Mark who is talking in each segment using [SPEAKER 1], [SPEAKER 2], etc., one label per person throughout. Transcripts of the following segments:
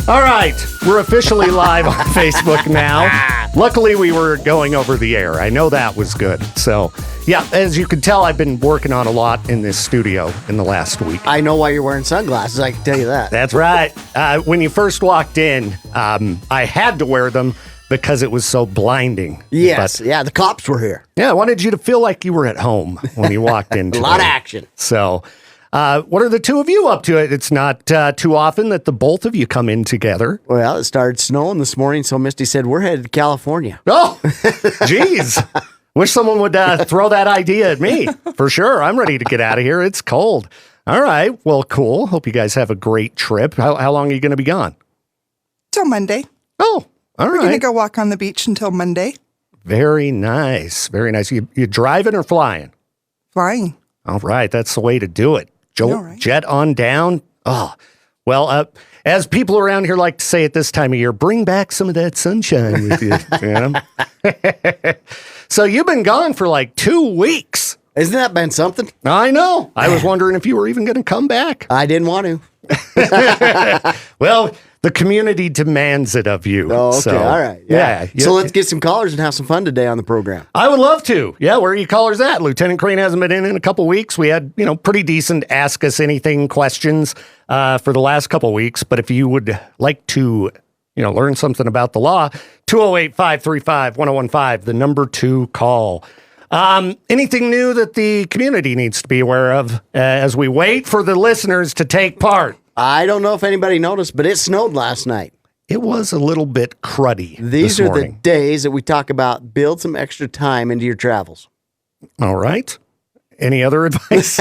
[SPEAKER 1] All right, we're officially live on Facebook now. Luckily, we were going over the air. I know that was good. So, yeah, as you can tell, I've been working on a lot in this studio in the last week.
[SPEAKER 2] I know why you're wearing sunglasses, I can tell you that.
[SPEAKER 1] That's right. When you first walked in, I had to wear them because it was so blinding.
[SPEAKER 2] Yes, yeah, the cops were here.
[SPEAKER 1] Yeah, I wanted you to feel like you were at home when you walked in today.
[SPEAKER 2] A lot of action.
[SPEAKER 1] So, what are the two of you up to? It's not too often that the both of you come in together.
[SPEAKER 2] Well, it started snowing this morning, so Misty said, we're headed to California.
[SPEAKER 1] Oh, geez. Wish someone would throw that idea at me. For sure. I'm ready to get out of here. It's cold. All right. Well, cool. Hope you guys have a great trip. How long are you going to be gone?
[SPEAKER 3] Till Monday.
[SPEAKER 1] Oh, all right.
[SPEAKER 3] We're going to go walk on the beach until Monday.
[SPEAKER 1] Very nice. Very nice. You driving or flying?
[SPEAKER 3] Flying.
[SPEAKER 1] All right. That's the way to do it. Jet on down. Oh, well, as people around here like to say at this time of year, bring back some of that sunshine with you. You know? So you've been gone for like 2 weeks.
[SPEAKER 2] Isn't that been something?
[SPEAKER 1] I know. I was wondering if you were even going to come back.
[SPEAKER 2] I didn't want to.
[SPEAKER 1] Well, the community demands it of you.
[SPEAKER 2] Oh, okay.
[SPEAKER 1] So,
[SPEAKER 2] all right.
[SPEAKER 1] Yeah.
[SPEAKER 2] So let's get some callers and have some fun today on the program.
[SPEAKER 1] I would love to. Yeah, where are you callers at? Lieutenant Crain hasn't been in a couple weeks. We had, pretty decent Ask Us Anything questions for the last couple weeks. But if you would like to, learn something about the law, 208-535-1015, the number 2 call. Anything new that the community needs to be aware of as we wait for the listeners to take part?
[SPEAKER 2] I don't know if anybody noticed, but it snowed last night.
[SPEAKER 1] It was a little bit cruddy.
[SPEAKER 2] These are
[SPEAKER 1] morning.
[SPEAKER 2] the days that we talk about build some extra time into your travels.
[SPEAKER 1] All right. Any other advice?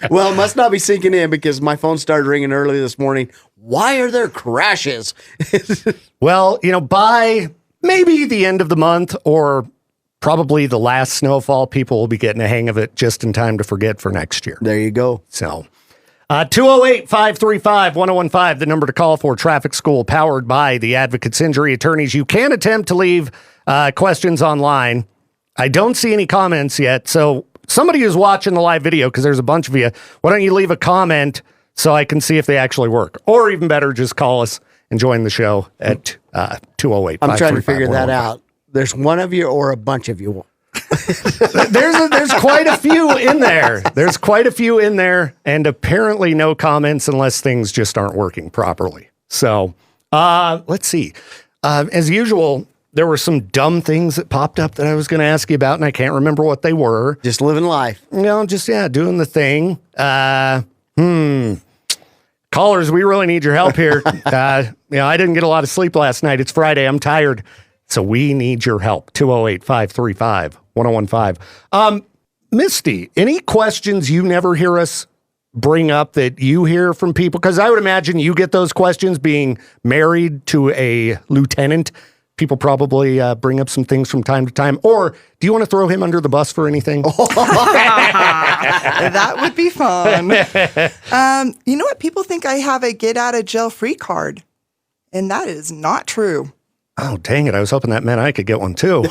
[SPEAKER 2] Well, it must not be sinking in because my phone started ringing early this morning. Why are there crashes?
[SPEAKER 1] Well, by maybe the end of the month or probably the last snowfall, people will be getting a hang of it just in time to forget for next year.
[SPEAKER 2] There you go.
[SPEAKER 1] So 208-535-1015, the number to call for traffic school powered by the Advocates Injury Attorneys. You can attempt to leave questions online. I don't see any comments yet. So somebody who's watching the live video, because there's a bunch of you, why don't you leave a comment so I can see if they actually work? Or even better, just call us and join the show at 208-535-1015.
[SPEAKER 2] I'm trying to figure that out. There's one of you or a bunch of you.
[SPEAKER 1] There's quite a few in there. There's quite a few in there, and apparently no comments unless things just aren't working properly. So, let's see. As usual, there were some dumb things that popped up that I was going to ask you about, and I can't remember what they were.
[SPEAKER 2] Just living life.
[SPEAKER 1] Doing the thing. Callers, we really need your help here. I didn't get a lot of sleep last night. It's Friday. I'm tired. So we need your help. 208-535-1015. Misty, any questions you never hear us bring up that you hear from people? Because I would imagine you get those questions being married to a lieutenant. People probably bring up some things from time to time. Or do you want to throw him under the bus for anything?
[SPEAKER 3] That would be fun. You know what? People think I have a get out of jail free card. And that is not true.
[SPEAKER 1] Oh, dang it. I was hoping that meant I could get one too.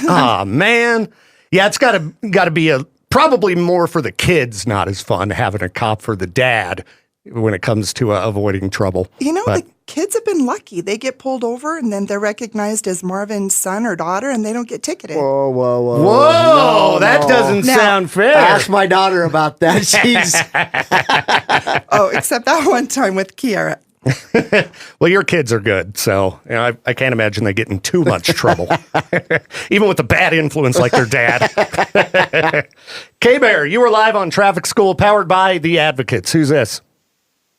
[SPEAKER 1] Oh, man. Yeah, it's got to be probably more for the kids, not as fun having a cop for the dad when it comes to avoiding trouble.
[SPEAKER 3] The kids have been lucky. They get pulled over and then they're recognized as Marvin's son or daughter and they don't get ticketed.
[SPEAKER 2] Whoa.
[SPEAKER 1] Whoa, that doesn't sound fair.
[SPEAKER 2] Ask my daughter about that. She's...
[SPEAKER 3] Oh, except that one time with Kiara.
[SPEAKER 1] Well, your kids are good, so I can't imagine they get in too much trouble, even with a bad influence like their dad. K-Bear, you were live on Traffic School, powered by the Advocates. Who's this?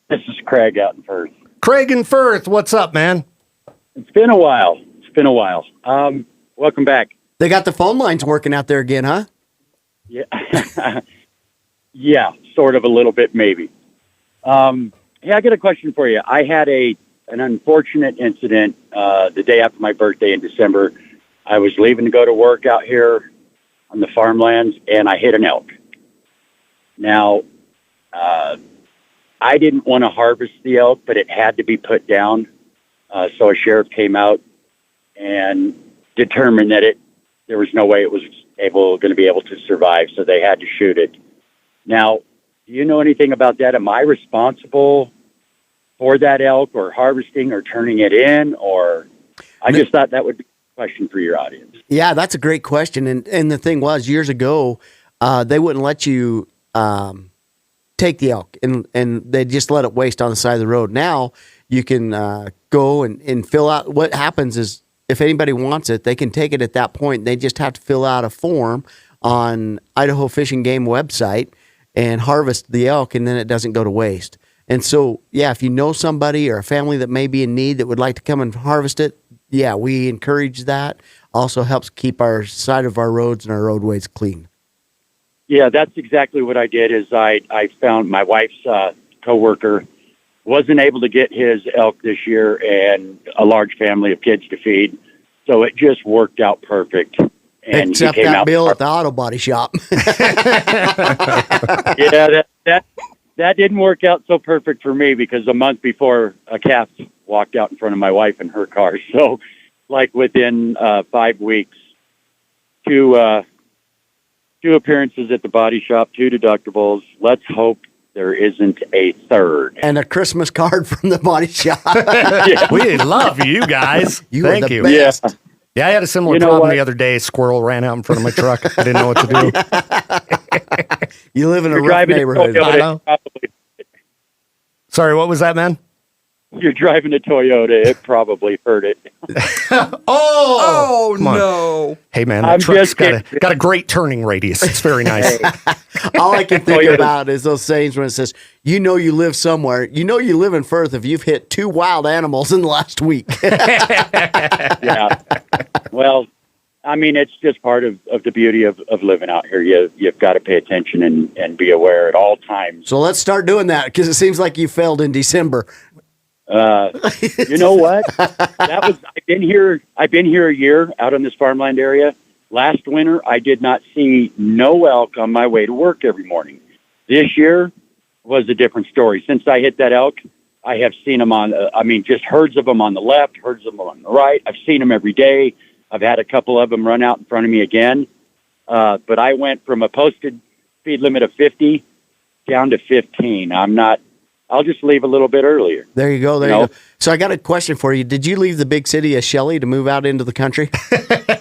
[SPEAKER 4] This is Craig out in Firth.
[SPEAKER 1] Craig in Firth, what's up, man?
[SPEAKER 4] It's been a while. Welcome back.
[SPEAKER 2] They got the phone lines working out there again, huh?
[SPEAKER 4] Yeah, yeah, sort of a little bit, maybe. Hey, I got a question for you. I had an unfortunate incident the day after my birthday in December. I was leaving to go to work out here on the farmlands, and I hit an elk. Now, I didn't want to harvest the elk, but it had to be put down. So a sheriff came out and determined that there was no way it was going to be able to survive, so they had to shoot it. Now, do you know anything about that? Am I responsible for that elk, or harvesting, or turning it in, or I just thought that would be a question for your audience.
[SPEAKER 2] Yeah, that's a great question. And the thing was, years ago, they wouldn't let you take the elk, and they just let it waste on the side of the road. Now you can go and fill out. What happens is, if anybody wants it, they can take it at that point. They just have to fill out a form on Idaho Fish and Game website and harvest the elk, and then it doesn't go to waste. And so, yeah, if you know somebody or a family that may be in need that would like to come and harvest it, yeah, we encourage that. Also helps keep our side of our roads and our roadways clean.
[SPEAKER 4] Yeah, that's exactly what I did. Is I found my wife's coworker wasn't able to get his elk this year, and a large family of kids to feed, so it just worked out perfect. And
[SPEAKER 2] except
[SPEAKER 4] he came
[SPEAKER 2] that
[SPEAKER 4] out
[SPEAKER 2] bill at the auto body shop.
[SPEAKER 4] Yeah, that didn't work out so perfect for me, because a month before, a calf walked out in front of my wife in her car. So, like within 5 weeks, two appearances at the body shop, 2 deductibles. Let's hope there isn't a third.
[SPEAKER 2] And a Christmas card from the body shop.
[SPEAKER 4] Yeah.
[SPEAKER 1] We love you guys.
[SPEAKER 2] You
[SPEAKER 1] Thank
[SPEAKER 2] are the
[SPEAKER 1] you.
[SPEAKER 2] best.
[SPEAKER 4] Yeah.
[SPEAKER 1] Yeah, I had a similar
[SPEAKER 4] You know
[SPEAKER 1] problem
[SPEAKER 4] what?
[SPEAKER 1] the other day. Squirrel ran out in front of my truck. I didn't know what to do.
[SPEAKER 2] You live in a
[SPEAKER 4] You're
[SPEAKER 2] rough
[SPEAKER 4] driving a
[SPEAKER 2] neighborhood.
[SPEAKER 1] I
[SPEAKER 4] Toyota.
[SPEAKER 1] know.
[SPEAKER 4] Probably,
[SPEAKER 1] Sorry, what was that, man?
[SPEAKER 4] you're driving a Toyota. It probably hurt it.
[SPEAKER 3] Oh,
[SPEAKER 1] come on.
[SPEAKER 3] no.
[SPEAKER 1] Hey, man, that
[SPEAKER 4] I'm
[SPEAKER 1] truck's
[SPEAKER 4] just kidding.
[SPEAKER 1] got a great turning radius. It's very nice.
[SPEAKER 2] All I can think
[SPEAKER 4] Toyota.
[SPEAKER 2] about is those sayings when it says, you know you live somewhere. You know you live in Firth if you've hit 2 wild animals in the last week.
[SPEAKER 4] Yeah. Well, I mean, it's just part of the beauty of living out here. You've got to pay attention and be aware at all times.
[SPEAKER 2] So let's start doing that, because it seems like you failed in December.
[SPEAKER 4] You know what? I've been here a year out in this farmland area. Last winter, I did not see no elk on my way to work every morning. This year was a different story. Since I hit that elk, I have seen them just herds of them on the left, herds of them on the right. I've seen them every day. I've had a couple of them run out in front of me again. But I went from a posted speed limit of 50 down to 15. I'll just leave a little bit earlier.
[SPEAKER 2] There you go. There you go. So I got a question for you. Did you leave the big city of Shelley to move out into the country?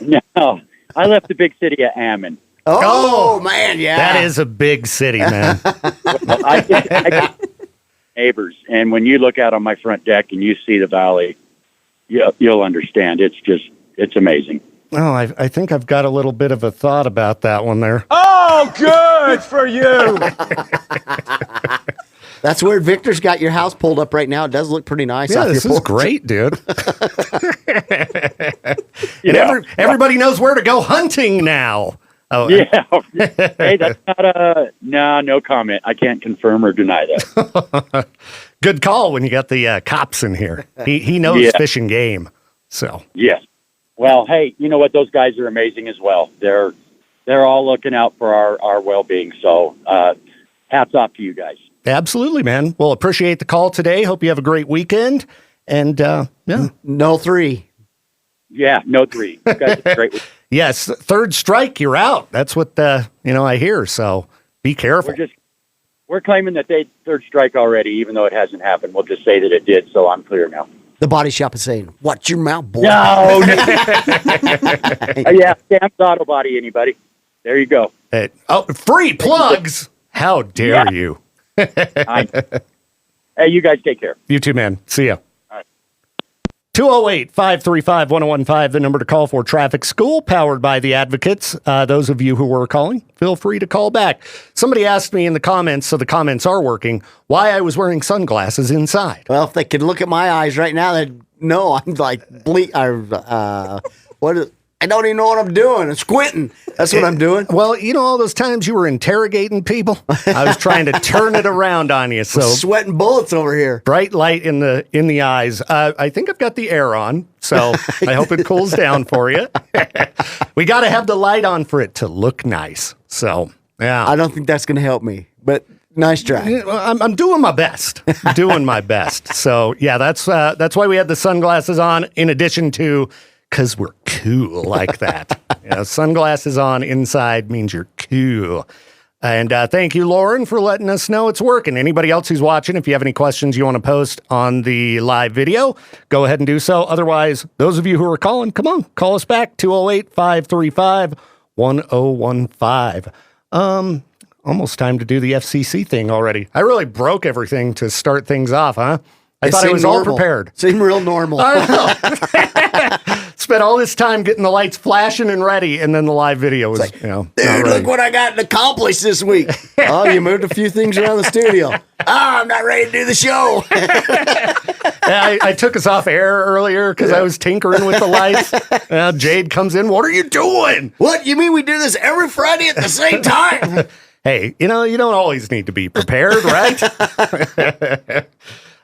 [SPEAKER 4] No, I left the big city of Ammon.
[SPEAKER 2] Oh, man, yeah.
[SPEAKER 1] That is a big city, man.
[SPEAKER 4] I get neighbors, and when you look out on my front deck and you see the valley, you'll understand. It's amazing.
[SPEAKER 1] Oh, I think I've got a little bit of a thought about that one there.
[SPEAKER 5] Oh, good for you.
[SPEAKER 2] That's where Victor's got your house pulled up right now. It does look pretty nice.
[SPEAKER 1] Yeah,
[SPEAKER 2] off
[SPEAKER 1] this
[SPEAKER 2] your
[SPEAKER 1] is
[SPEAKER 2] porch.
[SPEAKER 1] great, dude. And everybody knows where to go hunting now. Oh,
[SPEAKER 4] Yeah. Hey, that's not no comment. I can't confirm or deny that.
[SPEAKER 1] good call when you got the cops in here. He knows
[SPEAKER 4] Yeah.
[SPEAKER 1] fish and game. So
[SPEAKER 4] Yes. Well, hey, you know what? Those guys are amazing as well. They're all looking out for our well-being. So hats off to you guys.
[SPEAKER 1] absolutely, man. Well, appreciate the call today. Hope you have a great weekend. And yeah,
[SPEAKER 2] No 3.
[SPEAKER 4] Yeah, no 3. You guys are great.
[SPEAKER 1] yes, third strike, you're out. That's what I hear. So be careful.
[SPEAKER 4] We're claiming that they third strike already, even though it hasn't happened. We'll just say that it did, so I'm clear now.
[SPEAKER 2] The body shop is saying, watch your mouth, boy.
[SPEAKER 4] No. Yeah, Sam's Auto Body, anybody. There you go.
[SPEAKER 1] Free plugs. How dare you?
[SPEAKER 4] Hey, you guys take care.
[SPEAKER 1] You too, man. See ya.
[SPEAKER 4] All right.
[SPEAKER 1] 208-535-1015, the number to call for Traffic School, powered by the Advocates. Those of you who were calling, feel free to call back. Somebody asked me in the comments, so the comments are working, why I was wearing sunglasses inside.
[SPEAKER 2] Well, if they could look at my eyes right now, they'd know I'm like I don't even know what I'm doing. I'm squinting. That's what I'm doing.
[SPEAKER 1] Well, you know all those times you were interrogating people? I was trying to turn it around on you. So
[SPEAKER 2] Sweating bullets over here.
[SPEAKER 1] bright light in the eyes. I think I've got the air on, so I hope it cools down for you. We got to have the light on for it to look nice. So, yeah.
[SPEAKER 2] I don't think that's going to help me, but nice try.
[SPEAKER 1] I'm doing my best. Doing my best. So, yeah, that's why we had the sunglasses on, in addition to because we're cool like that. Sunglasses on inside means you're cool. And thank you, Lauren, for letting us know it's working. Anybody else who's watching, if you have any questions you want to post on the live video, go ahead and do so. Otherwise, those of you who are calling, come on, call us back, 208-535-1015. Almost time to do the FCC thing already. I really broke everything to start things off, huh? I thought I was all prepared.
[SPEAKER 2] Seemed real normal.
[SPEAKER 1] I know. Spent all this time getting the lights flashing and ready, and then the live video was,
[SPEAKER 2] Dude, look what I got accomplished this week. Oh, you moved a few things around the studio. I'm not ready to do the show.
[SPEAKER 1] Yeah, I took us off air earlier because I was tinkering with the lights. Jade comes in. What are you doing?
[SPEAKER 2] What? You mean we do this every Friday at the same time?
[SPEAKER 1] Hey, you don't always need to be prepared, right?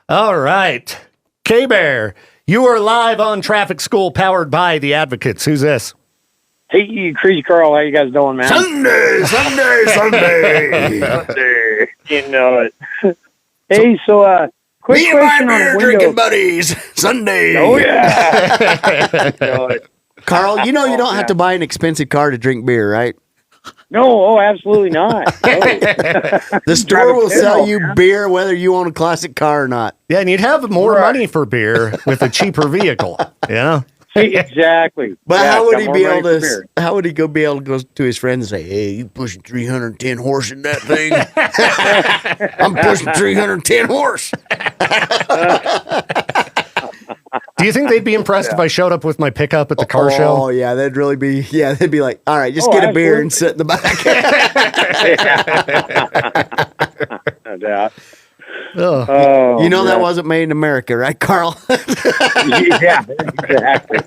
[SPEAKER 1] All right. K-Bear, you are live on Traffic School powered by the Advocates. Who's this?
[SPEAKER 6] Hey, Crazy Carl, how you guys doing, man?
[SPEAKER 2] Sunday.
[SPEAKER 6] Sunday. You know it. Hey, so, quick
[SPEAKER 2] Me and my
[SPEAKER 6] question on
[SPEAKER 2] beer
[SPEAKER 6] windows.
[SPEAKER 2] drinking buddies. Sunday.
[SPEAKER 6] Oh, yeah. You know it.
[SPEAKER 2] Carl, you don't have to buy an expensive car to drink beer, right?
[SPEAKER 6] No, absolutely not. No.
[SPEAKER 2] The store will sell you beer whether you own a classic car or not.
[SPEAKER 1] Yeah, and you'd have more
[SPEAKER 6] Right.
[SPEAKER 1] money for beer with a cheaper vehicle. Yeah.
[SPEAKER 6] See, exactly.
[SPEAKER 2] But
[SPEAKER 6] Yeah,
[SPEAKER 2] how would
[SPEAKER 6] got
[SPEAKER 2] he
[SPEAKER 6] more
[SPEAKER 2] be
[SPEAKER 6] money
[SPEAKER 2] able
[SPEAKER 6] for
[SPEAKER 2] to?
[SPEAKER 6] beer.
[SPEAKER 2] How would he be able to go to his friends and say, "Hey, you pushing 310 horse in that thing? I'm pushing 310 horse."
[SPEAKER 1] Do you think they'd be impressed if I showed up with my pickup at the car show?
[SPEAKER 2] Oh yeah, they'd really be. Yeah, they'd be like, "All right, just get a beer and sit in the back."
[SPEAKER 6] No doubt.
[SPEAKER 1] Ugh.
[SPEAKER 6] Oh,
[SPEAKER 2] You know that
[SPEAKER 6] man.
[SPEAKER 2] wasn't made in America, right, Carl?
[SPEAKER 6] Yeah, exactly.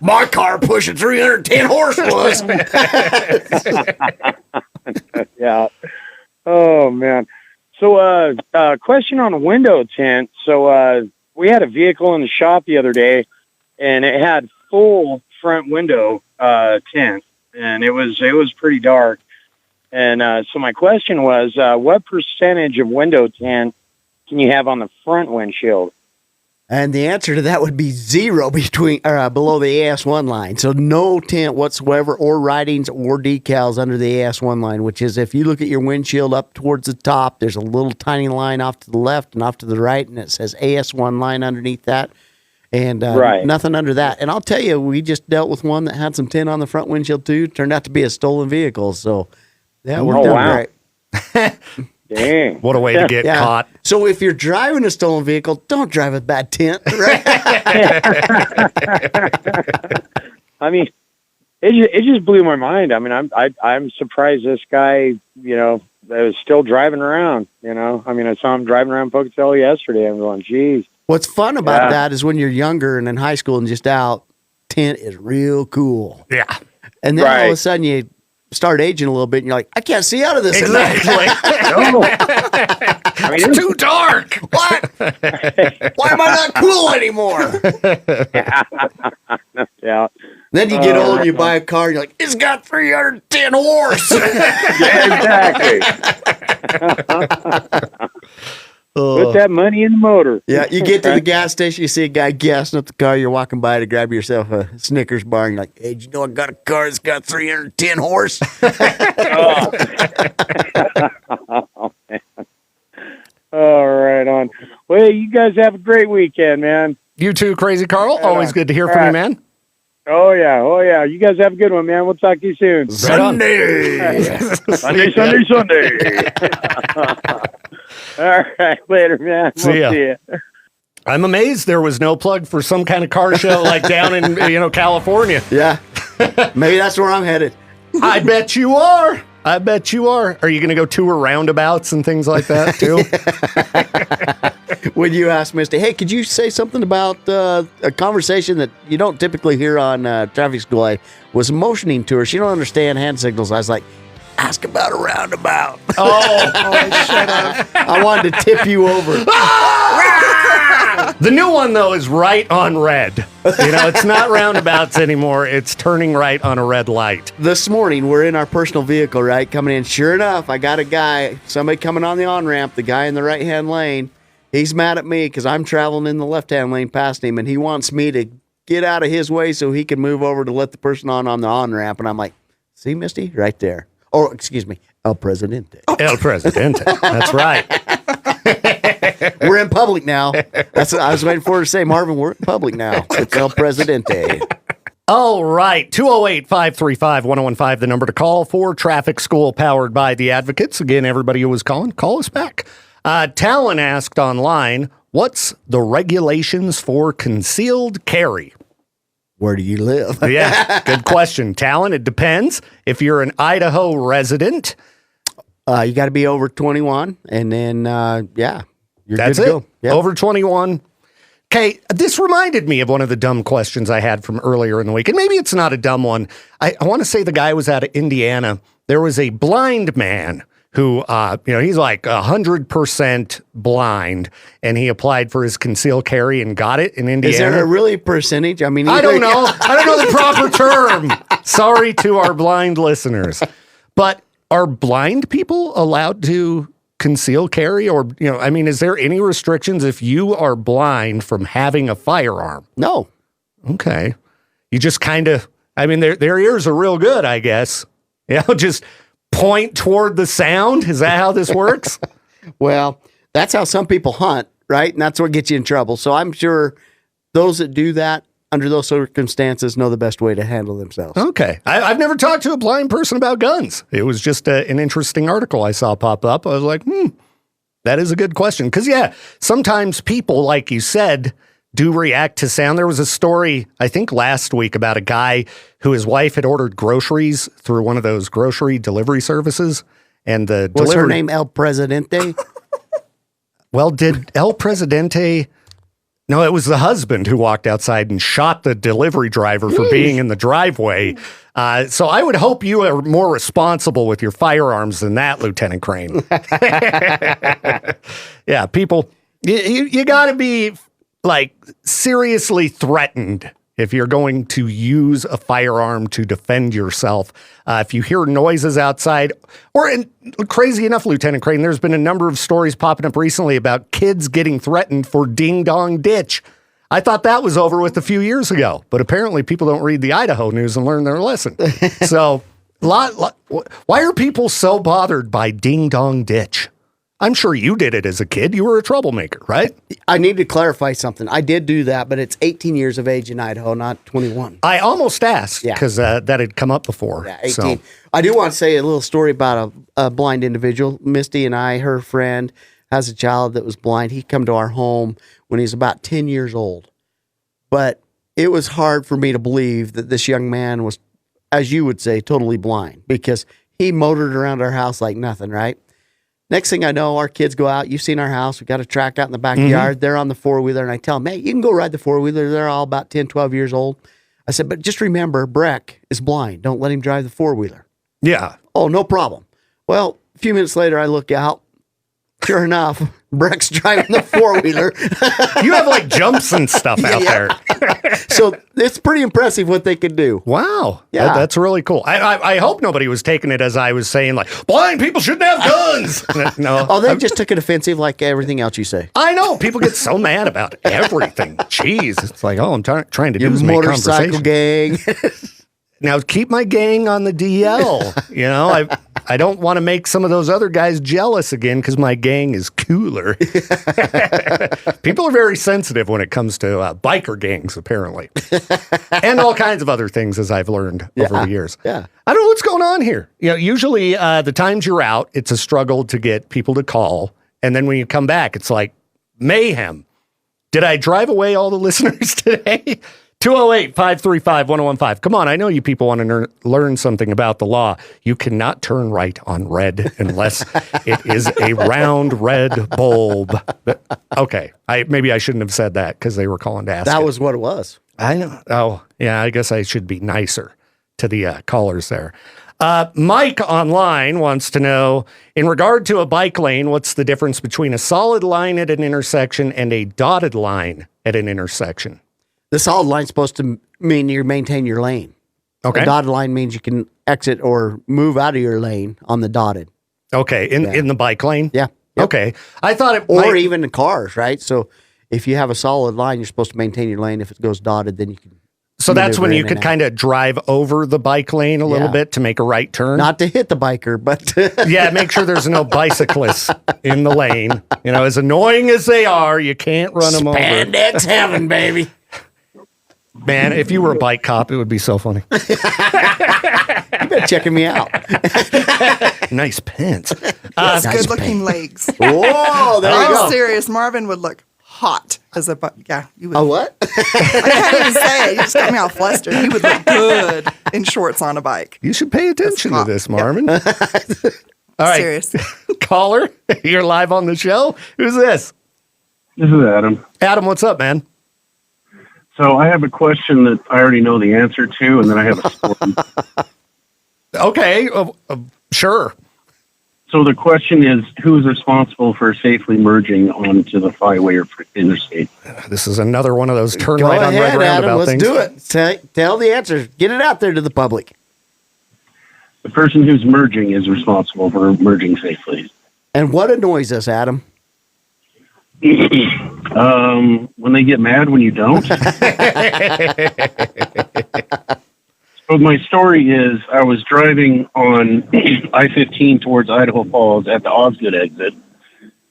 [SPEAKER 2] My car pushing 310 horse was.
[SPEAKER 6] Yeah. Oh, man. So, question on a window tint. So, we had a vehicle in the shop the other day, and it had full front window tint, and it was pretty dark. And so my question was, what percentage of window tint can you have on the front windshield?
[SPEAKER 2] And the answer to that would be 0 below the AS1 line. So no tint whatsoever, or writings or decals under the AS1 line, which is if you look at your windshield up towards the top, there's a little tiny line off to the left and off to the right, and it says AS1 line underneath that. And
[SPEAKER 6] Right.
[SPEAKER 2] nothing under that. And I'll tell you, we just dealt with one that had some tint on the front windshield too. Turned out to be a stolen vehicle. So that worked out
[SPEAKER 6] wow.
[SPEAKER 2] great.
[SPEAKER 6] Dang.
[SPEAKER 1] What a way to get caught.
[SPEAKER 2] So if you're driving a stolen vehicle, don't drive with bad tint, right?
[SPEAKER 6] I mean, it just blew my mind. I mean, I'm surprised this guy, is still driving around. I mean, I saw him driving around Pocatello yesterday. I'm going, geez.
[SPEAKER 2] What's fun about that is when you're younger and in high school and just out, tint is real cool.
[SPEAKER 1] Yeah.
[SPEAKER 2] And then all of a
[SPEAKER 6] Right.
[SPEAKER 2] sudden you start aging a little bit and you're like, I can't see out of this.
[SPEAKER 1] Exactly.
[SPEAKER 6] No. I mean,
[SPEAKER 1] It's too dark.
[SPEAKER 2] What? Why am I not cool anymore?
[SPEAKER 6] yeah.
[SPEAKER 2] Then you get old and you buy a car and you're like, it's got 310 horse.
[SPEAKER 6] Exactly. Put that money in the motor.
[SPEAKER 2] Yeah, you get to the gas station, you see a guy gassing up the car, you're walking by to grab yourself a Snickers bar, and you're like, hey, did you know I got a car that's got 310 horse?
[SPEAKER 6] Oh, man. All right, on. Well, you guys have a great weekend, man.
[SPEAKER 1] You too, Crazy Carl. Always good to hear from you, man.
[SPEAKER 6] Oh, yeah. You guys have a good one, man. We'll talk to you soon.
[SPEAKER 2] Sunday.
[SPEAKER 6] Sunday. All right, later, man.
[SPEAKER 1] See ya.
[SPEAKER 6] See ya.
[SPEAKER 1] I'm amazed there was no plug for some kind of car show like down in California.
[SPEAKER 2] Yeah. Maybe that's where I'm headed.
[SPEAKER 1] I bet you are. Are you going to go tour roundabouts and things like that too?
[SPEAKER 2] When you asked Misty, hey, could you say something about a conversation that you don't typically hear on traffic school? I was motioning to her. She don't understand hand signals. I was like, ask about a roundabout.
[SPEAKER 1] Oh,
[SPEAKER 3] shut up.
[SPEAKER 2] I wanted to tip you over.
[SPEAKER 1] the new one though is right on red. It's not roundabouts anymore. It's turning right on a red light.
[SPEAKER 2] This morning, we're in our personal vehicle, right? Coming in. Sure enough, I got a guy, somebody coming on the on-ramp, the guy in the right-hand lane. He's mad at me because I'm traveling in the left-hand lane past him, and he wants me to get out of his way so he can move over to let the person on the on-ramp. And I'm like, see, Misty? Right there. Or, excuse me, El Presidente.
[SPEAKER 1] El Presidente. That's right.
[SPEAKER 2] We're in public now. That's what I was waiting for her to say. Marvin, we're in public now. It's El Presidente.
[SPEAKER 1] All right. 208-535-1015, the number to call for traffic school powered by the Advocates. Again, everybody who was calling, call us back. Talon asked online, what's the regulations for concealed carry?
[SPEAKER 2] Where do you live?
[SPEAKER 1] Yeah, good question. Talon, it depends. If you're an Idaho resident,
[SPEAKER 2] You got to be over 21, and then, you're
[SPEAKER 1] that's
[SPEAKER 2] good to
[SPEAKER 1] it.
[SPEAKER 2] go. Yep.
[SPEAKER 1] Over 21. Okay, this reminded me of one of the dumb questions I had from earlier in the week, and maybe it's not a dumb one. I want to say the guy was out of Indiana. There was a blind man who, he's like 100% blind, and he applied for his concealed carry and got it in Indiana.
[SPEAKER 2] Is there a really percentage? I mean,
[SPEAKER 1] I don't know. I don't know the proper term. Sorry to our blind listeners. But are blind people allowed to conceal carry? Or, is there any restrictions if you are blind from having a firearm?
[SPEAKER 2] No.
[SPEAKER 1] Okay. You just kind of, their ears are real good, I guess. Just point toward the sound. Is that how this works?
[SPEAKER 2] Well, that's how some people hunt, right? And that's what gets you in trouble. So I'm sure those that do that under those circumstances know the best way to handle themselves.
[SPEAKER 1] Okay. I've never talked to a blind person about guns. It was just an interesting article I saw pop up. I was like, that is a good question. Because, sometimes people, like you said, do react to sound. There was a story, I think last week, about a guy who his wife had ordered groceries through one of those grocery delivery services. And the
[SPEAKER 2] What's her name? El Presidente?
[SPEAKER 1] Well, did El Presidente... No, it was the husband who walked outside and shot the delivery driver for being in the driveway. So I would hope you are more responsible with your firearms than that, Lieutenant Crain. Yeah, people, you got to be seriously threatened if you're going to use a firearm to defend yourself. If you hear noises outside, crazy enough, Lieutenant Crain, there's been a number of stories popping up recently about kids getting threatened for ding-dong ditch. I thought that was over with a few years ago, but apparently people don't read the Idaho news and learn their lesson. So, why are people so bothered by ding-dong ditch? I'm sure you did it as a kid. You were a troublemaker, right?
[SPEAKER 2] I need to clarify something. I did do that, but it's 18 years of age in Idaho, not 21.
[SPEAKER 1] I almost asked because that had come up before.
[SPEAKER 2] Yeah, 18.
[SPEAKER 1] So.
[SPEAKER 2] I do want to say a little story about a blind individual. Misty and I, her friend, has a child that was blind. He come to our home when he was about 10 years old. But it was hard for me to believe that this young man was, as you would say, totally blind because he motored around our house like nothing, right? Next thing I know, our kids go out. You've seen our house. We've got a track out in the backyard. They're on the four-wheeler, and I tell them, hey, you can go ride the four-wheeler. They're all about 10, 12 years old. I said, but just remember, Breck is blind. Don't let him drive the four-wheeler.
[SPEAKER 1] Yeah.
[SPEAKER 2] Oh, no problem. Well, a few minutes later, I look out. Sure enough, Breck's driving the four-wheeler.
[SPEAKER 1] You have jumps and stuff out there.
[SPEAKER 2] So it's pretty impressive what they can do.
[SPEAKER 1] Wow.
[SPEAKER 2] Yeah.
[SPEAKER 1] That's really cool. I hope nobody was taking it as I was saying, blind people shouldn't have guns. No.
[SPEAKER 2] Oh, they just took it offensive like everything else you say.
[SPEAKER 1] I know. People get so mad about everything. Jeez. It's like, I'm trying to do is make
[SPEAKER 2] Motorcycle
[SPEAKER 1] conversation.
[SPEAKER 2] gang.
[SPEAKER 1] Now, keep my gang on the DL. I don't want to make some of those other guys jealous again because my gang is cooler. People are very sensitive when it comes to biker gangs, apparently. And all kinds of other things, as I've learned over the years.
[SPEAKER 2] Yeah.
[SPEAKER 1] I don't know what's going on here. Usually the times you're out, it's a struggle to get people to call. And then when you come back, it's like mayhem. Did I drive away all the listeners today? 208-535-1015. Come on, I know you people want to learn something about the law. You cannot turn right on red unless it is a round red bulb. Okay, maybe I shouldn't have said that because they were calling to ask.
[SPEAKER 2] That was what it was.
[SPEAKER 1] I know. Oh, yeah, I guess I should be nicer to the callers there. Mike online wants to know, in regard to a bike lane, what's the difference between a solid line at an intersection and a dotted line at an intersection?
[SPEAKER 2] The solid line's supposed to mean you maintain your lane.
[SPEAKER 1] Okay.
[SPEAKER 2] The dotted line means you can exit or move out of your lane on the dotted.
[SPEAKER 1] Okay, in the bike lane?
[SPEAKER 2] Yeah. Yep.
[SPEAKER 1] Okay. I thought it
[SPEAKER 2] or even in cars, right? So if you have a solid line, you're supposed to maintain your lane. If it goes dotted, then you can
[SPEAKER 1] So that's when
[SPEAKER 2] maneuver
[SPEAKER 1] you
[SPEAKER 2] in
[SPEAKER 1] could
[SPEAKER 2] and out.
[SPEAKER 1] kind of drive over the bike lane a little
[SPEAKER 2] Yeah.
[SPEAKER 1] bit to make a right turn.
[SPEAKER 2] Not to hit the biker, but
[SPEAKER 1] Yeah, make sure there's no bicyclists in the lane. You know, as annoying as they are, you can't run them over.
[SPEAKER 2] spandex heaven, baby.
[SPEAKER 1] Man, if you were a bike cop, it would be so funny.
[SPEAKER 2] You been checking me out.
[SPEAKER 1] Nice pants.
[SPEAKER 3] That's good looking legs.
[SPEAKER 2] Whoa, there you
[SPEAKER 3] I'm
[SPEAKER 2] go.
[SPEAKER 3] serious. Marvin would look hot as a yeah. You would.
[SPEAKER 2] A what?
[SPEAKER 3] I can't even say it. You just got me all flustered. He would look good in shorts on a bike.
[SPEAKER 1] You should pay attention to
[SPEAKER 3] That's
[SPEAKER 1] this,
[SPEAKER 3] hot.
[SPEAKER 1] Marvin. All right.
[SPEAKER 3] Serious.
[SPEAKER 1] Caller, you're live on the show. Who's this?
[SPEAKER 7] This is Adam.
[SPEAKER 1] Adam, what's up, man?
[SPEAKER 7] So I have a question that I already know the answer to, and then I have a story.
[SPEAKER 1] Okay, sure.
[SPEAKER 7] So the question is, who is responsible for safely merging onto the flyway or interstate?
[SPEAKER 1] This is another one of those turn
[SPEAKER 2] Go
[SPEAKER 1] right on
[SPEAKER 2] ahead,
[SPEAKER 1] red
[SPEAKER 2] Adam.
[SPEAKER 1] roundabout
[SPEAKER 2] Let's
[SPEAKER 1] things.
[SPEAKER 2] do it. Tell the answer. Get it out there to the public.
[SPEAKER 7] The person who's merging is responsible for merging safely.
[SPEAKER 2] And what annoys us, Adam?
[SPEAKER 7] When they get mad when you don't. So my story is, I was driving on I-15 towards Idaho Falls at the Osgood exit,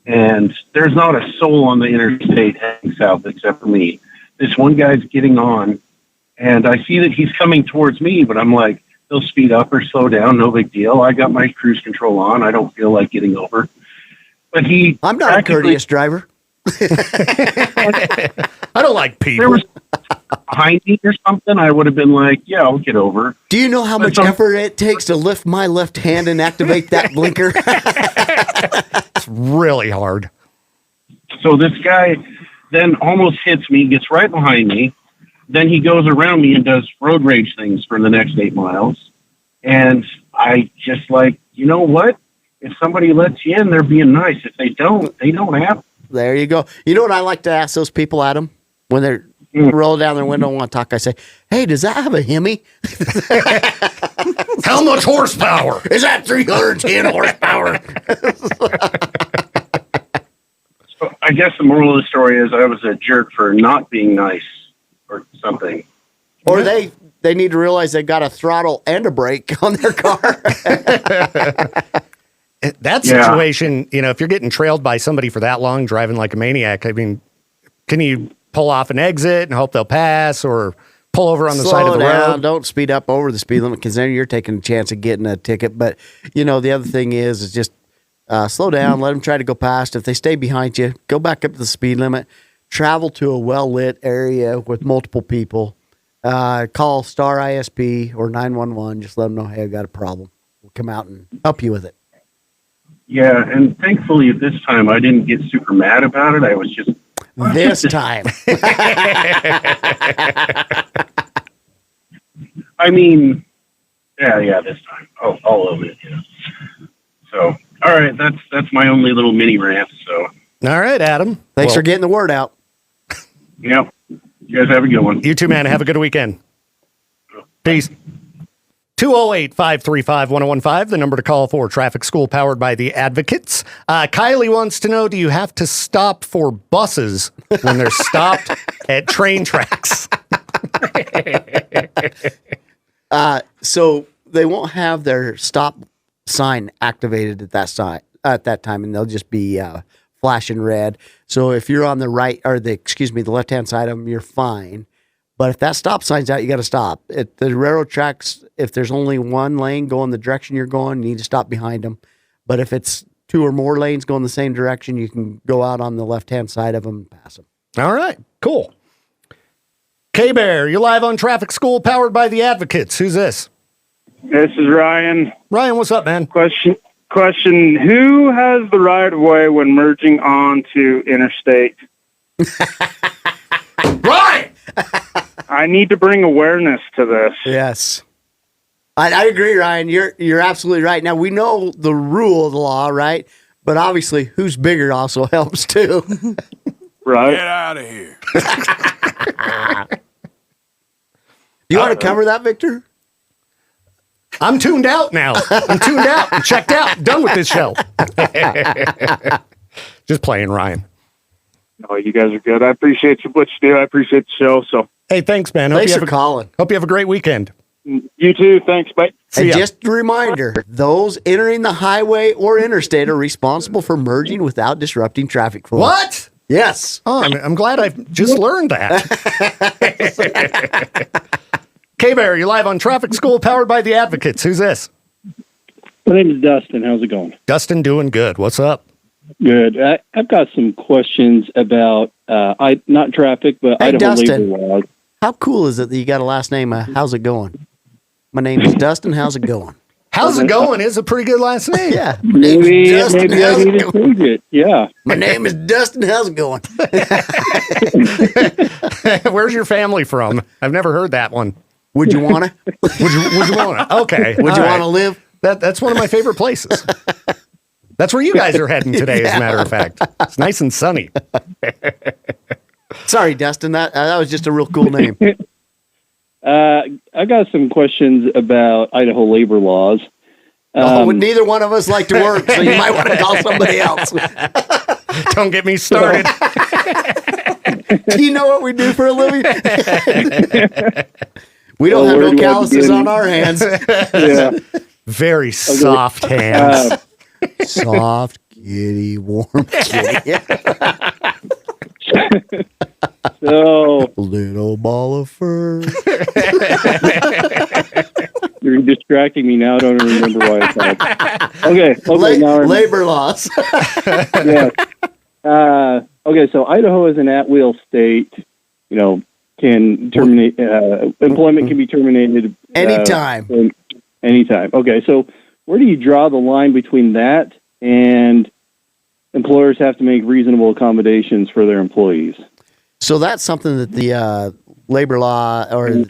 [SPEAKER 7] and there's not a soul on the interstate heading south except for me. This one guy's getting on, and I see that he's coming towards me, but I'm like, he'll speed up or slow down, no big deal. I got my cruise control on. I don't feel like getting over. But
[SPEAKER 2] I'm not a courteous driver.
[SPEAKER 1] I don't like
[SPEAKER 7] there
[SPEAKER 1] people.
[SPEAKER 7] was behind me or something, I would have been like, yeah, I'll get over.
[SPEAKER 2] Do you know how much effort it takes to lift my left hand and activate that blinker?
[SPEAKER 1] It's really hard.
[SPEAKER 7] So this guy then almost hits me, gets right behind me. Then he goes around me and does road rage things for the next 8 miles. And I just like, you know what? If somebody lets you in, they're being nice. If they don't, they don't have to.
[SPEAKER 2] There you go. You know what I like to ask those people, Adam? When they're roll down their window and want to talk, I say, hey, does that have a Hemi?
[SPEAKER 1] How much horsepower?
[SPEAKER 2] Is that 310 horsepower?
[SPEAKER 7] So I guess the moral of the story is I was a jerk for not being nice or something.
[SPEAKER 2] Or they need to realize they got a throttle and a brake on their car.
[SPEAKER 1] That
[SPEAKER 7] Yeah.
[SPEAKER 1] situation, you know, if you're getting trailed by somebody for that long, driving like a maniac, I mean, can you pull off an exit and hope they'll pass, or pull over on the side of the road?
[SPEAKER 2] Don't speed up over the speed limit, because then you're taking a chance of getting a ticket. But, you know, the other thing is just slow down, let them try to go past. If they stay behind you, go back up to the speed limit, travel to a well-lit area with multiple people, call Star ISP or 911, just let them know, hey, I got a problem. We'll come out and help you with it.
[SPEAKER 7] Yeah, and thankfully at this time I didn't get super mad about it. I was just
[SPEAKER 2] This time.
[SPEAKER 7] I mean, yeah, this time. Oh, all of it, yeah. So, all right, that's my only little mini rant. So,
[SPEAKER 1] All right, Adam.
[SPEAKER 2] Thanks
[SPEAKER 1] Well,
[SPEAKER 2] for getting the word out.
[SPEAKER 7] yep. You guys have a good one.
[SPEAKER 1] You too, man. Have a good weekend. Peace. 208-535-1015, the number to call for traffic school powered by the Advocates. Kylie wants to know, do you have to stop for buses when they're stopped at train tracks?
[SPEAKER 2] So they won't have their stop sign activated at that time, and they'll just be flashing red. So if you're on the right, or the left-hand side of them, you're fine. But if that stop sign's out, you got to stop. At the railroad tracks, if there's only one lane going the direction you're going, you need to stop behind them. But if it's two or more lanes going the same direction, you can go out on the left-hand side of them and pass them.
[SPEAKER 1] All right, cool. K-Bear, you're live on Traffic School powered by the Advocates. Who's this?
[SPEAKER 6] This is Ryan.
[SPEAKER 1] Ryan, what's up, man?
[SPEAKER 6] Question: who has the right of way when merging onto interstate?
[SPEAKER 1] Ryan!
[SPEAKER 6] I need to bring awareness to this.
[SPEAKER 2] Yes. I agree, Ryan. You're absolutely right. Now, we know the rule of the law, right? But obviously, who's bigger also helps too.
[SPEAKER 6] Right?
[SPEAKER 5] Get out of here.
[SPEAKER 2] You want to cover that, Victor?
[SPEAKER 1] I'm tuned out now. I'm tuned out. I'm checked out. Done with this show. Just playing, Ryan.
[SPEAKER 6] Oh, you guys are good. I appreciate what you do. I appreciate the show. So
[SPEAKER 1] Hey, thanks, man.
[SPEAKER 2] Thanks for calling.
[SPEAKER 1] Hope you have a great weekend.
[SPEAKER 6] You too. Thanks. Bye.
[SPEAKER 2] And
[SPEAKER 1] ya.
[SPEAKER 2] just a reminder, those entering the highway or interstate are responsible for merging without disrupting traffic flow.
[SPEAKER 1] What?
[SPEAKER 2] Yes.
[SPEAKER 1] Oh, I'm glad I've just learned that. K-Bear, you're live on Traffic School, powered by the Advocates. Who's this?
[SPEAKER 8] My name is Dustin. How's it going?
[SPEAKER 1] Dustin, doing good. What's up?
[SPEAKER 8] Good. I've got some questions about not traffic, but
[SPEAKER 2] Hey,
[SPEAKER 8] Idaho
[SPEAKER 2] Dustin.
[SPEAKER 8] labor laws.
[SPEAKER 2] How cool is it that you got a last name? How's it going? My name is Dustin. How's it going?
[SPEAKER 1] How's it going is a pretty good last name.
[SPEAKER 2] Yeah. My name is
[SPEAKER 8] Maybe
[SPEAKER 2] Dustin.
[SPEAKER 8] I
[SPEAKER 2] How's
[SPEAKER 8] need
[SPEAKER 2] it
[SPEAKER 8] to
[SPEAKER 2] going?
[SPEAKER 8] change it. Yeah.
[SPEAKER 2] My name is Dustin. How's it going?
[SPEAKER 1] Where's your family from? I've never heard that one.
[SPEAKER 2] Would you want to?
[SPEAKER 1] Would you want to? Okay.
[SPEAKER 2] Would you
[SPEAKER 1] All
[SPEAKER 2] want to
[SPEAKER 1] right.
[SPEAKER 2] live?
[SPEAKER 1] That's one of my favorite places. That's where you guys are heading today, as a matter of fact. It's nice and sunny.
[SPEAKER 2] Sorry, Dustin. That was just a real cool name.
[SPEAKER 8] I got some questions about Idaho labor laws.
[SPEAKER 2] Neither one of us like to work, so you might want to call somebody else.
[SPEAKER 1] Don't get me started.
[SPEAKER 2] Do you know what we do for a living? We don't have
[SPEAKER 8] where
[SPEAKER 2] no
[SPEAKER 8] do I
[SPEAKER 2] calluses
[SPEAKER 8] begin?
[SPEAKER 2] on our hands.
[SPEAKER 8] Yeah.
[SPEAKER 1] Very soft hands.
[SPEAKER 2] Soft, kitty, warm kitty.
[SPEAKER 8] So
[SPEAKER 2] Little ball of fur.
[SPEAKER 8] you're distracting me now. I don't remember why I thought. Okay. Now I'm-
[SPEAKER 2] Labor laws.
[SPEAKER 8] yeah. Okay, so Idaho is an at-will state. You know, can terminate employment can be terminated
[SPEAKER 2] Anytime.
[SPEAKER 8] anytime. Okay, so where do you draw the line between that and employers have to make reasonable accommodations for their employees?
[SPEAKER 2] So that's something that the labor law or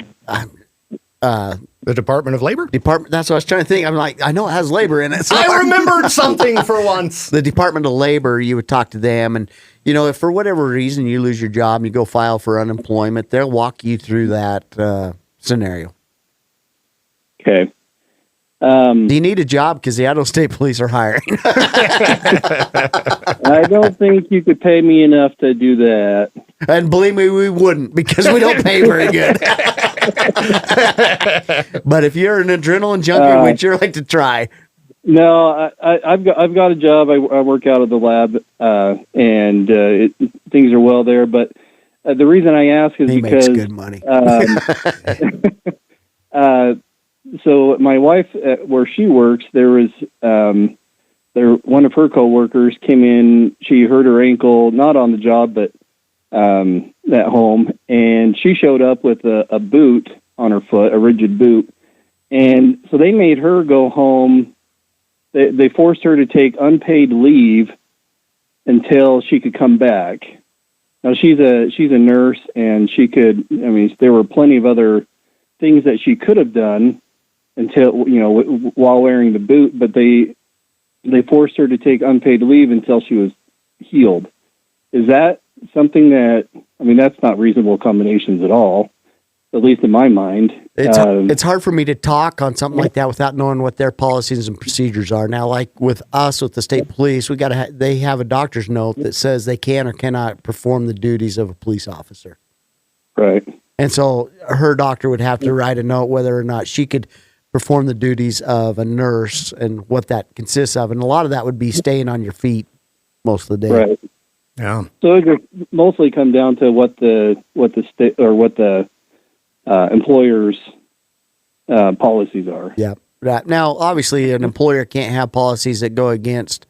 [SPEAKER 1] The Department of Labor?
[SPEAKER 2] department. That's what I was trying to think. I'm like, I know it has labor in it. So
[SPEAKER 1] I remembered something for once.
[SPEAKER 2] the Department of Labor, you would talk to them, and you know, if for whatever reason you lose your job and you go file for unemployment, they'll walk you through that scenario.
[SPEAKER 8] Okay.
[SPEAKER 2] Do you need a job? Because the Idaho State Police are hiring.
[SPEAKER 8] I don't think you could pay me enough to do that.
[SPEAKER 2] And believe me, we wouldn't, because we don't pay very good. But if you're an adrenaline junkie, we'd sure like to try.
[SPEAKER 8] No, I've got a job. I work out of the lab, and things are well there. But the reason I ask is
[SPEAKER 2] He
[SPEAKER 8] because
[SPEAKER 2] makes good money.
[SPEAKER 8] So my wife, where she works, there was one of her coworkers came in. She hurt her ankle, not on the job, but at home, and she showed up with a boot on her foot, a rigid boot, and so they made her go home. They forced her to take unpaid leave until she could come back. Now she's a nurse, and she could. I mean, there were plenty of other things that she could have done until while wearing the boot, but they forced her to take unpaid leave until she was healed. Is that something that? I mean, that's not reasonable accommodations at all, at least in my mind.
[SPEAKER 2] It's hard for me to talk on something like that without knowing what their policies and procedures are. Now, like with us, with the state police, they have a doctor's note that says they can or cannot perform the duties of a police officer.
[SPEAKER 8] Right.
[SPEAKER 2] And so her doctor would have to write a note whether or not she could perform the duties of a nurse and what that consists of. And a lot of that would be staying on your feet most of the day.
[SPEAKER 8] Right.
[SPEAKER 1] Yeah.
[SPEAKER 8] So it would mostly come down to what the state or what the employer's policies are.
[SPEAKER 2] Yeah. Right. Now, obviously, an employer can't have policies that go against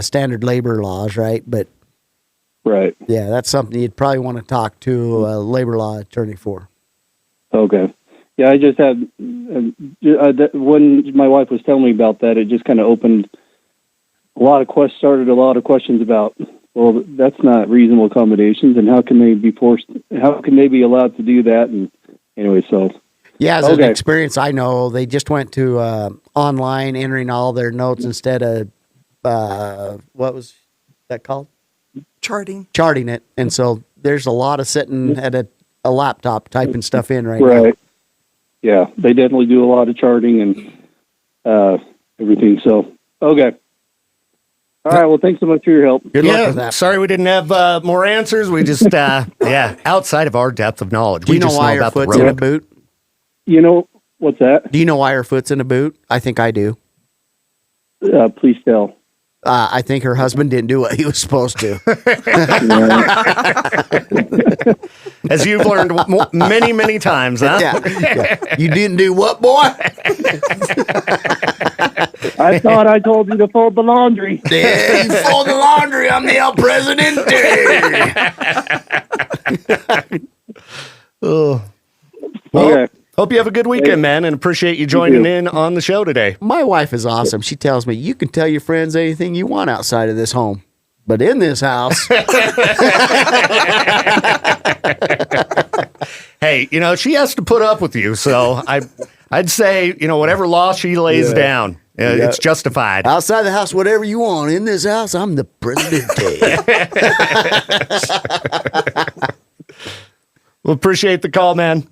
[SPEAKER 2] standard labor laws, right? But
[SPEAKER 8] Right.
[SPEAKER 2] yeah, that's something you'd probably want to talk to a labor law attorney for.
[SPEAKER 8] Okay. Yeah, I just had when my wife was telling me about that, it just kind of opened started a lot of questions about. Well, that's not reasonable accommodations, and how can they be forced? How can they be allowed to do that? And anyway, so
[SPEAKER 2] Yeah, as an experience, I know they just went to online, entering all their notes instead of what was that called?
[SPEAKER 3] Charting.
[SPEAKER 2] Charting it. And so there's a lot of sitting at a laptop typing stuff in right now.
[SPEAKER 8] right. Yeah, they definitely do a lot of charting and everything. So okay. All right. Well, thanks so much for your help.
[SPEAKER 2] Good luck with that.
[SPEAKER 1] Sorry we didn't have more answers. We just, outside of our depth of knowledge.
[SPEAKER 2] Do you know
[SPEAKER 1] just
[SPEAKER 2] why
[SPEAKER 1] know
[SPEAKER 2] her
[SPEAKER 1] about the
[SPEAKER 2] foot's in a
[SPEAKER 1] road.
[SPEAKER 2] boot?
[SPEAKER 8] You know, what's that?
[SPEAKER 2] Do you know why her foot's in a boot? I think I do.
[SPEAKER 8] Please tell.
[SPEAKER 2] I think her husband didn't do what he was supposed to.
[SPEAKER 1] As you've learned many, many times, huh?
[SPEAKER 2] Yeah. You didn't do what, boy?
[SPEAKER 8] I thought I told you to fold the laundry.
[SPEAKER 2] Yeah, you fold the laundry. I'm the El Presidente.
[SPEAKER 1] Oh. Well,
[SPEAKER 8] Okay.
[SPEAKER 1] hope you have a good weekend, man, and appreciate you joining in on the show today.
[SPEAKER 2] My wife is awesome. She tells me, you can tell your friends anything you want outside of this home. But in this house,
[SPEAKER 1] Hey, she has to put up with you, so I'd say, whatever law she lays down, it's justified.
[SPEAKER 2] outside the house, whatever you want. In this house, I'm the Presidente.
[SPEAKER 1] Well, appreciate the call, man.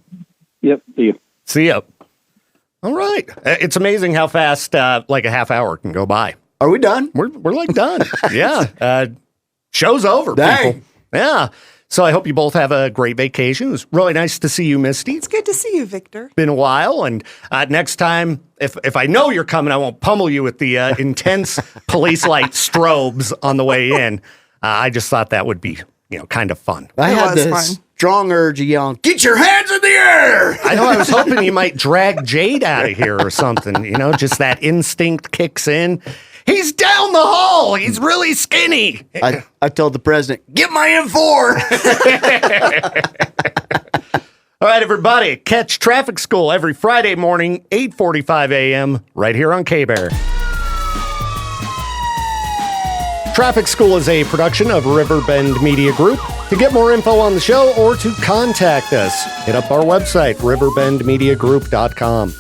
[SPEAKER 8] Yep. See you.
[SPEAKER 1] See ya. All right. It's amazing how fast like a half hour can go by.
[SPEAKER 2] Are we done?
[SPEAKER 1] We're like done. Yeah. Show's over,
[SPEAKER 2] Dang.
[SPEAKER 1] people. Yeah. So I hope you both have a great vacation. It was really nice to see you, Misty.
[SPEAKER 3] It's good to see you, Victor.
[SPEAKER 1] Been a while, and next time, if I know you're coming, I won't pummel you with the intense police light strobes on the way in. I just thought that would be, kind of fun.
[SPEAKER 2] I
[SPEAKER 3] It
[SPEAKER 2] had
[SPEAKER 3] was
[SPEAKER 2] this
[SPEAKER 3] fun.
[SPEAKER 2] strong urge of yelling, get your hands in the air.
[SPEAKER 1] I know. I was hoping you might drag Jade out of here or something. Just that instinct kicks in. He's down the hall. He's really skinny.
[SPEAKER 2] I told the president, get my M4.
[SPEAKER 1] All right, everybody, catch Traffic School every Friday morning, 8:45 a.m. right here on K-Bear. Traffic School is a production of Riverbend Media Group. To get more info on the show or to contact us, hit up our website, riverbendmediagroup.com.